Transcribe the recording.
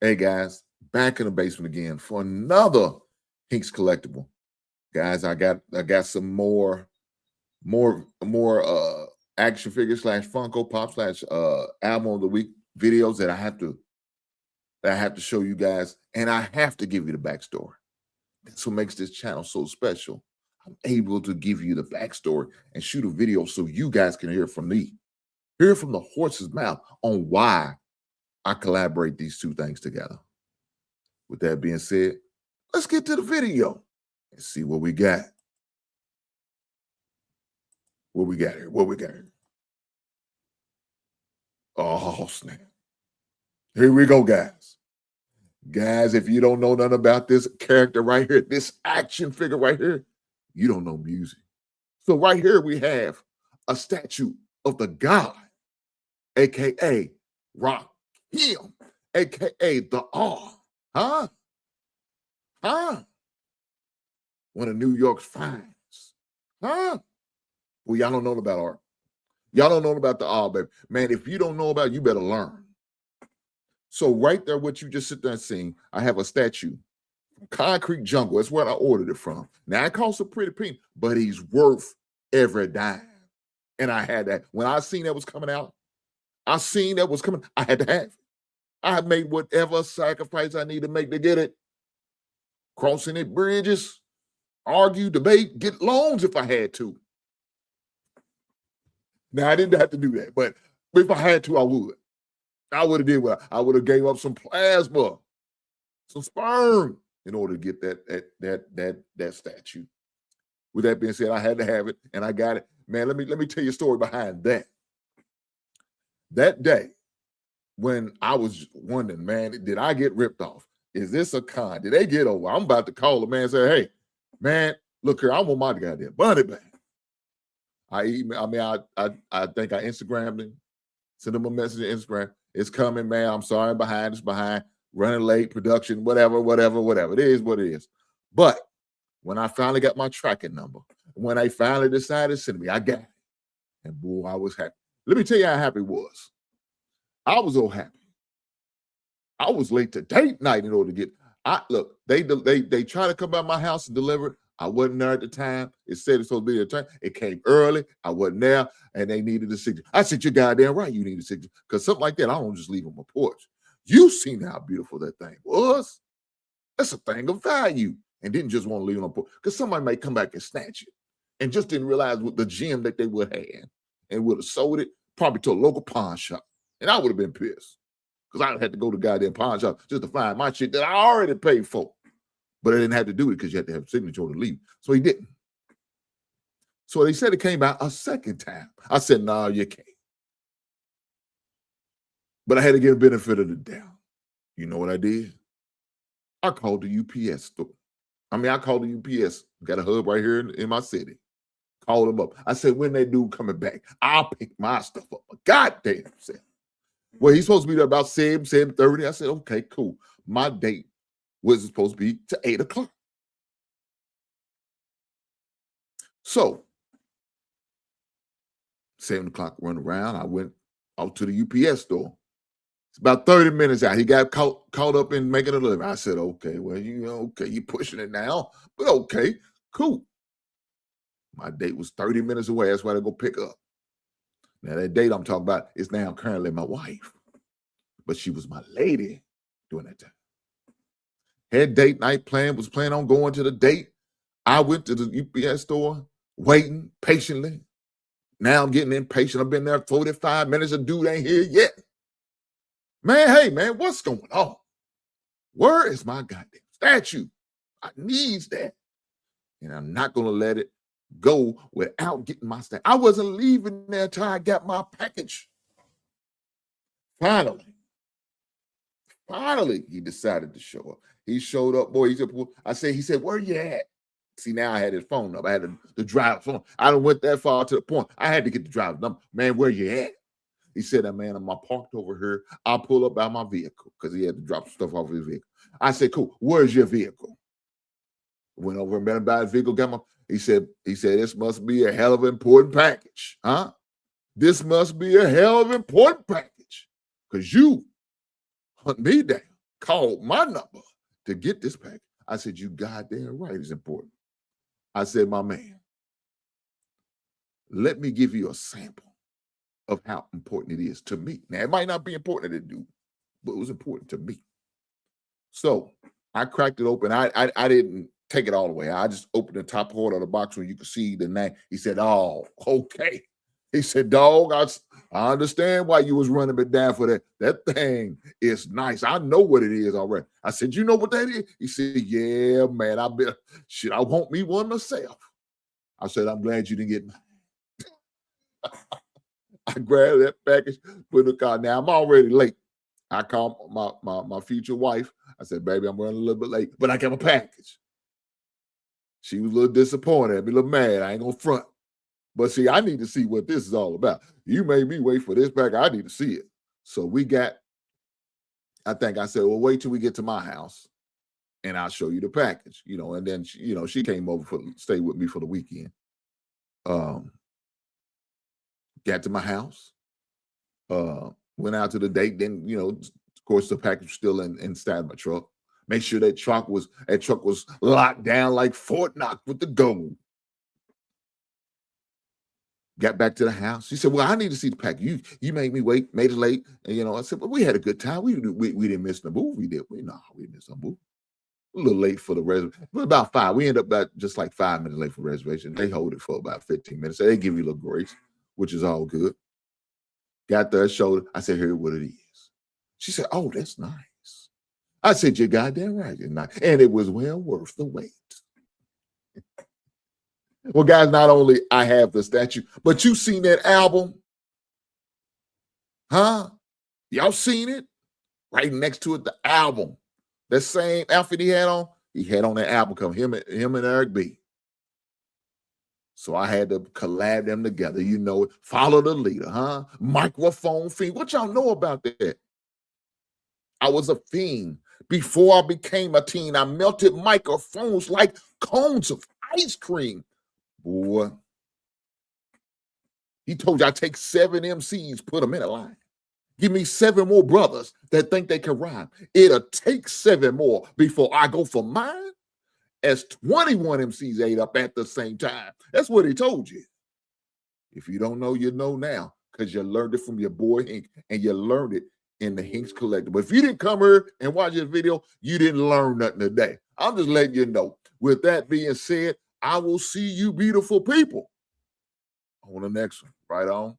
Hey guys, back in the basement again for another Hink's collectible. Guys, I got some more action figure slash Funko Pop slash album of the week videos that I have to show you guys, and I have to give you the backstory. That's what makes this channel so special. I'm able to give you the backstory and shoot a video so you guys can hear from me, hear from the horse's mouth on why I collaborate these two things together. With that being said, let's get to the video and see what we got. What we got here? What we got here? Oh, snap. Here we go, guys. Guys, if you don't know nothing about this character right here, this action figure right here, you don't know music. So right here we have a statue of the god, aka Rakim, aka the R. Huh? Huh? One of New York's finest. Huh? Well, y'all don't know about art. Y'all don't know about the R, baby. Man, if you don't know about it, you better learn. So right there, what you just sit there and sing, I have a statue. Concrete Jungle. That's where I ordered it from. Now, it costs a pretty penny, but he's worth every dime. And I had that. When I seen that was coming out, I had to have it. I made whatever sacrifice I need to make to get it. Crossing it bridges, argue, debate, get loans if I had to. Now, I didn't have to do that, but if I had to, I would. I would have did what I would have gave up some plasma, some sperm in order to get that statue. With that being said, I had to have it, and I got it. Man, let me tell you a story behind that. That day, when I was wondering, man, did I get ripped off? Is this a con? Did they get over? I'm about to call the man and say, hey, man, look here, I want my goddamn money back. I think I Instagrammed him, sent him a message on Instagram. It's coming, man. I'm sorry, it's behind, running late, production, whatever. It is what it is. But when I finally got my tracking number, when I finally decided to send me, I got it. And boy, I was happy. Let me tell you how happy I was. I was so happy. I was late to date night in order to get. Look, they tried to come by my house and deliver it. I wasn't there at the time. It said it's supposed to be a time. It came early. I wasn't there, and they needed a signature. I said, "You're goddamn right. You need a signature because something like that, I don't just leave on my porch. You seen how beautiful that thing was. That's a thing of value, and didn't just want to leave it on the porch because somebody might come back and snatch it, and just didn't realize what the gem that they would have, and would have sold it probably to a local pawn shop, and I would have been pissed because I had to go to the goddamn pawn shop just to find my shit that I already paid for. But I didn't have to do it because you had to have a signature to leave. So he didn't. So they said it came out a second time. I said, no, you can't. But I had to get a benefit of the doubt. You know what I did? I called the UPS store. I called the UPS. Got a hub right here in my city. Called them up. I said, when that dude coming back, I'll pick my stuff up. But goddamn, said. Well, he's supposed to be there about 7:30. I said, okay, cool. My date was supposed to be to 8 o'clock. So 7 o'clock run around. I went out to the UPS store. It's about 30 minutes out. He got caught up in making a delivery. I said, okay, well, you're pushing it now, but okay, cool. My date was 30 minutes away. That's why I go pick up. Now, that date I'm talking about is now currently my wife, but she was my lady during that time. Had date night plan, was planning on going to the date. I went to the UPS store, waiting patiently. Now I'm getting impatient. I've been there 45 minutes. The dude ain't here yet. Man, hey, man, what's going on? Where is my goddamn statue? I needs that. And I'm not going to let it go without getting my statue. I wasn't leaving there until I got my package. Finally, he decided to show up. He showed up, boy. He said, where you at? See, now I had his phone number. I had the driver's phone. I done went that far to the point. I had to get the driver's number. Man, where you at? He said, man, I'm parked over here. I'll pull up by my vehicle because he had to drop stuff off his vehicle. I said, cool. Where's your vehicle? Went over and met him by his vehicle. He said, this must be a hell of an important package. Huh? This must be a hell of an important package because you hunt me down. called my number to get this package. I said, you goddamn right, it's important. I said, my man, let me give you a sample of how important it is to me. Now, it might not be important to the dude, but it was important to me. So I cracked it open. I didn't take it all the way. I just opened the top part of the box where you could see the name. He said, oh, okay. He said, dog, I understand why you was running it down for that. That thing is nice. I know what it is already. I said, you know what that is? He said, yeah, man, I want me one myself. I said, I'm glad you didn't get mine. I grabbed that package, put it in the car. Now I'm already late. I called my future wife. I said, baby, I'm running a little bit late, but I got a package. She was a little disappointed, a little mad. I ain't gonna front. But see, I need to see what this is all about. You made me wait for this package. I need to see it. So I think I said, well, wait till we get to my house and I'll show you the package, and then, she came over stay with me for the weekend. Got to my house, went out to the date. Then, of course, the package was still inside my truck. Make sure that truck was locked down like Fort Knox with the gold. Got back to the house. She said, well, I need to see the package. You made me wait, made it late. And, I said, well, we had a good time. We didn't miss the movie, did we? No, we didn't miss the movie. A little late for the reservation. About 5. We ended up about just like 5 minutes late for reservation. They hold it for about 15 minutes. So they give you a little grace, which is all good. Got there, showed it. I said, here's what it is. She said, oh, that's nice. I said, you're goddamn right. It's nice. And it was well worth the wait. Well, guys, not only I have the statue, but you seen that album? Huh? Y'all seen it? Right next to it, the album. That same outfit he had on that album cover, him and Eric B. So I had to collab them together. Follow the leader, huh? Microphone fiend. What y'all know about that? I was a fiend. Before I became a teen, I melted microphones like cones of ice cream. Boy, he told you I take 7 MCs, put them in a line. Give me 7 more brothers that think they can rhyme. It'll take 7 more before I go for mine. As 21 MCs ate up at the same time. That's what he told you. If you don't know, you know now, because you learned it from your boy Hink, and you learned it in the Hink's Collectibles. If you didn't come here and watch this video, you didn't learn nothing today. I'm just letting you know. With that being said, I will see you beautiful people on the next one. Right on.